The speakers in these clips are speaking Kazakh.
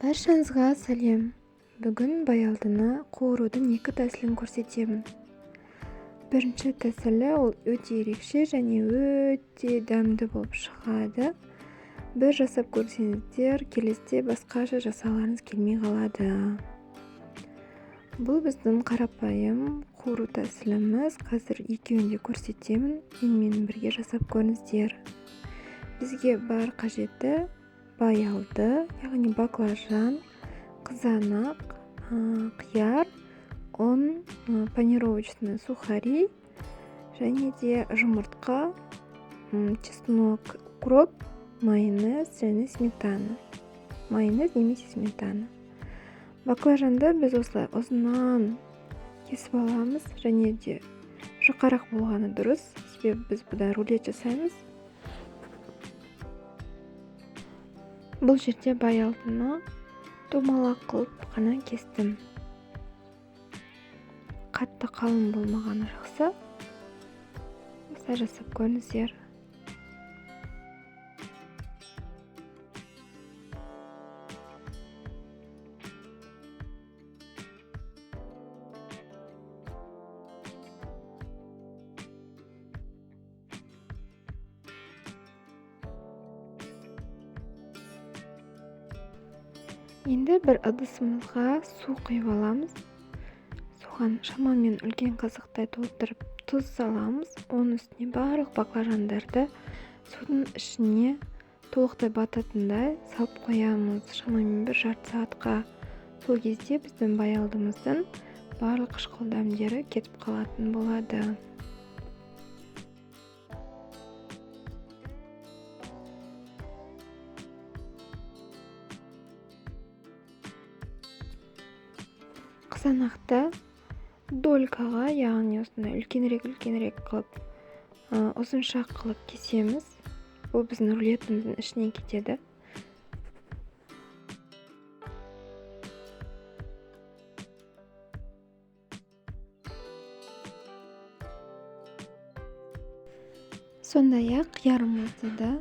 Баршаңызға сәлем. Бүгін баялдыны қуырудың екі тәсілін көрсетемін. Бірінші тәсілі ол өте ерекше және өте дәмді болып шығады. Бір жасап көрсеңіздер, келесіде басқаша жасағыларыңыз келмей қалады. Бұл біздің қарапайым қуыру тәсіліміз. Қазір екеуін де көрсетемін. Менімен бірге жасап көріңіздер. Бізге бар қажеті баялды, яғни баклажан, қызанақ, қияр, ұн, панировочный сухари және де жұмыртқа, чеснок, укроп, майонез және сметана. Майонез немесе сметана. Баклажанды біз осылай ұзыннан кесіп аламыз және де жұқарақ болғаны дұрыс, себебі біз бұдан рулет жасаймыз. Бұл жерде баялдыны домалақ қылып қана кестім. Қатты қалың болмағаны жақсы. Осылай жасап көріңіздер. Енді бір ыдысымызға су құйып аламыз. Соған шамамен үлкен қасықтай толтырып тұз саламыз. Оның үстіне барлық баклажандарды судың ішіне толықтай бататындай салып қоямыз. Шамамен бір жарты сағатқа. Сол кезде біздің баялдымыздың барлық қышқыл дәмдері кетіп қалатын болады. Қызанақты долькаға, яғни осындай үлкенірек қылып, ұзыншақ қылып кесеміз. Бұл біздің рулетіміздің ішіне кетеді. Сондай-ақ қиярымызды да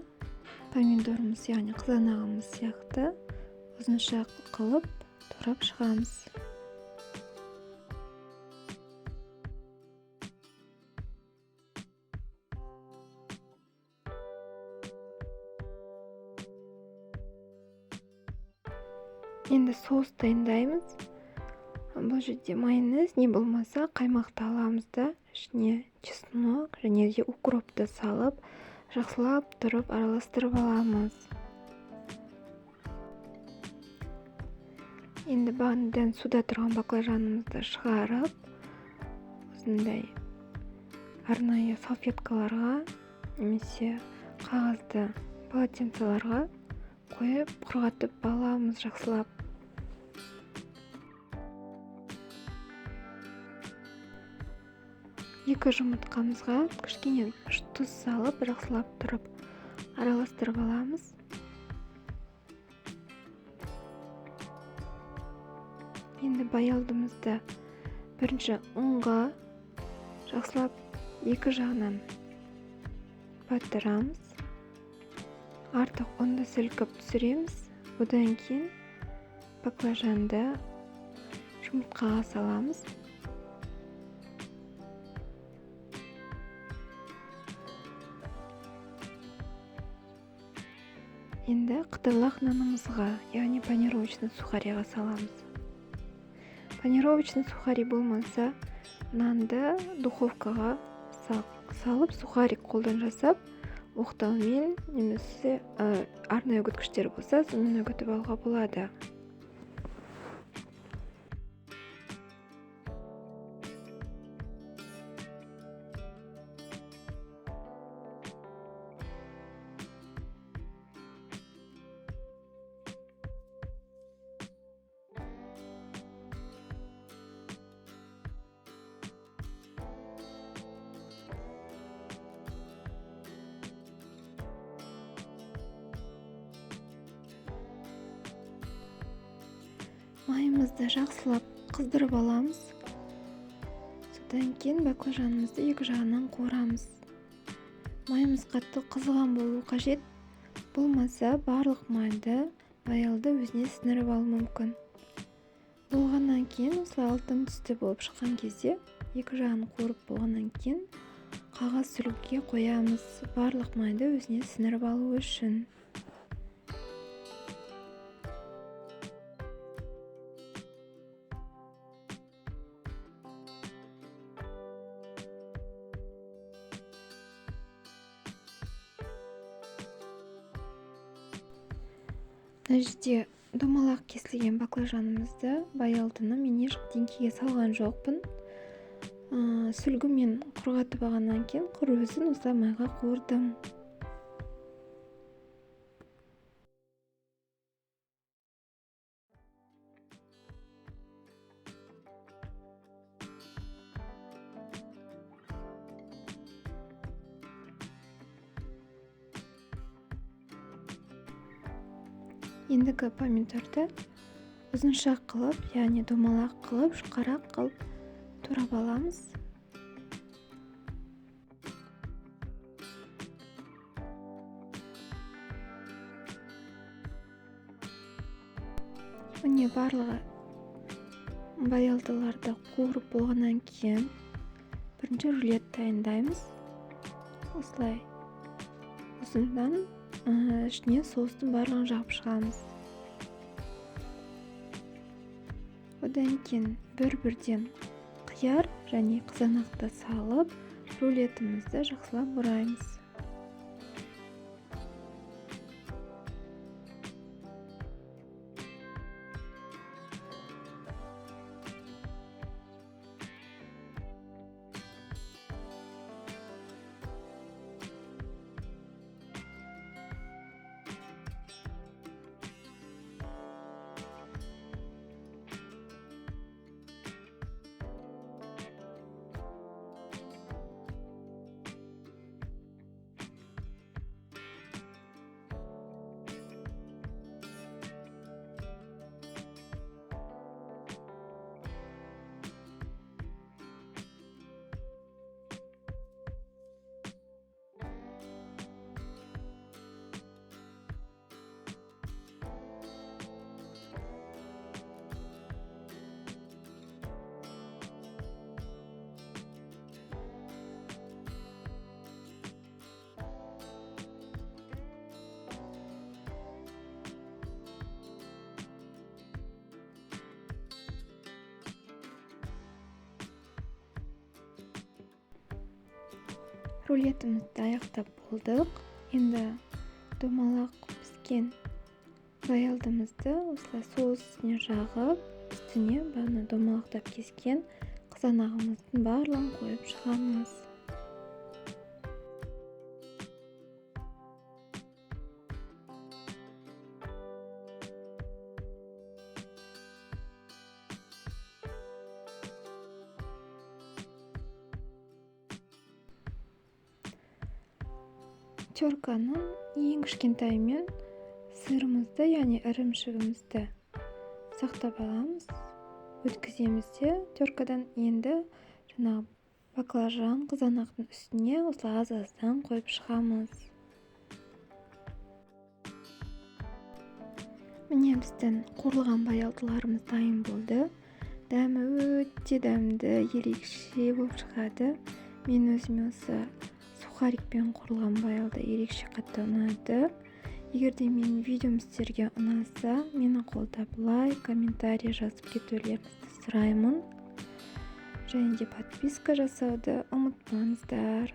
помидорымыз, яғни қызанағымыз сияқты ұзыншақ қылып турап шығамыз. Енді соус дайындаймыз. Бұл жерде майонез, не болмаса қаймақты аламыз да, ішіне чеснок және де укропты салып, жақсылап тұрып араластырып аламыз. Енді бағанадан суда тұрған баклажанымызды шығарып, осындай арнайы салфеткаларға немесе қағазды полотенцеларға қойып құрғатып аламыз жақсылап. Екі жұмыртқамызға кішкене тұз салып, жақсылап тұрып араластырып аламыз. Енді баялдымызды бірінші ұнға жақсылап екі жағынан батырамыз. Артық ұнды сілкіп түсіреміз. Одан кейін баклажанды жұмыртқаға саламыз. Енді қытырлақ нанымызға, яғни панировочный сухариға саламыз. Панировочный сухари болмаса, нанды духовкаға салып, сухарик қолдан жасап, оқтаумен немесе арнайы үгіткіштер болса, сонымен үгітіп алуға болады. Майымызды жақсылап қыздырып аламыз. Содан кейін баклажанымызды екі жағынан қуырамыз. Майымыз қатты қызған болу қажет. Болмаса барлық майды баялды өзіне сіңіріп алуы мүмкін. Болғаннан кейін осылай алтын түсті болып шыққан кезде екі жағын қуырып болғаннан кейін қағаз сүлгіге қоямыз, барлық майды өзіне сіңіріп алу үшін. Мына жерде домалақ кесілген баклажанымызды, баялдыны мен ешқандай теңкеге салған жоқпын. Сүлгімен құрғатып алғаннан кейін құр өзін осылай майға қуырдым. Ендігі помидорды ұзынша қылып, яғни домалақ қылып, жұқарақ қылып турап аламыз. Міне барлығы баялдыларды қуырып болғаннан кейін бірінші рулет дайындаймыз. Осылай ұзындан ішіне соустың барлығын жағып шығамыз. Одан кейін бір-бірден қияр және қызанақты салып, рулетімізді жақсылап бұраймыз. Рулетімізді аяқтап болдық. Енді домалақ піскен баялдымызды осылай соус үстіне жағып, үстіне баны домалақтап кескен қызанағымыздың барлығын қойып шығамыз. Терканың ең кішкентайымен сырымызды, яғни ірімшігімізді сақтап аламыз, өткіземіз де теркадан. Енді жаңағы баклажан қызанақтың үстіне осылай аз-аздан қойып шығамыз. Міне біздің қуырылған баялдыларымыз дайын болды. Дәмі өте дәмді, ерекше болып шығады. Мен өзіме осы сухарикпен қуырылған баялды ерекше қатты ұнады. Егер де менің видеом сіздерге ұнаса, мені қолдап лайк, комментарий жазып кетулеріңізді сұраймын. Және де подписка жасауды ұмытпаңыздар.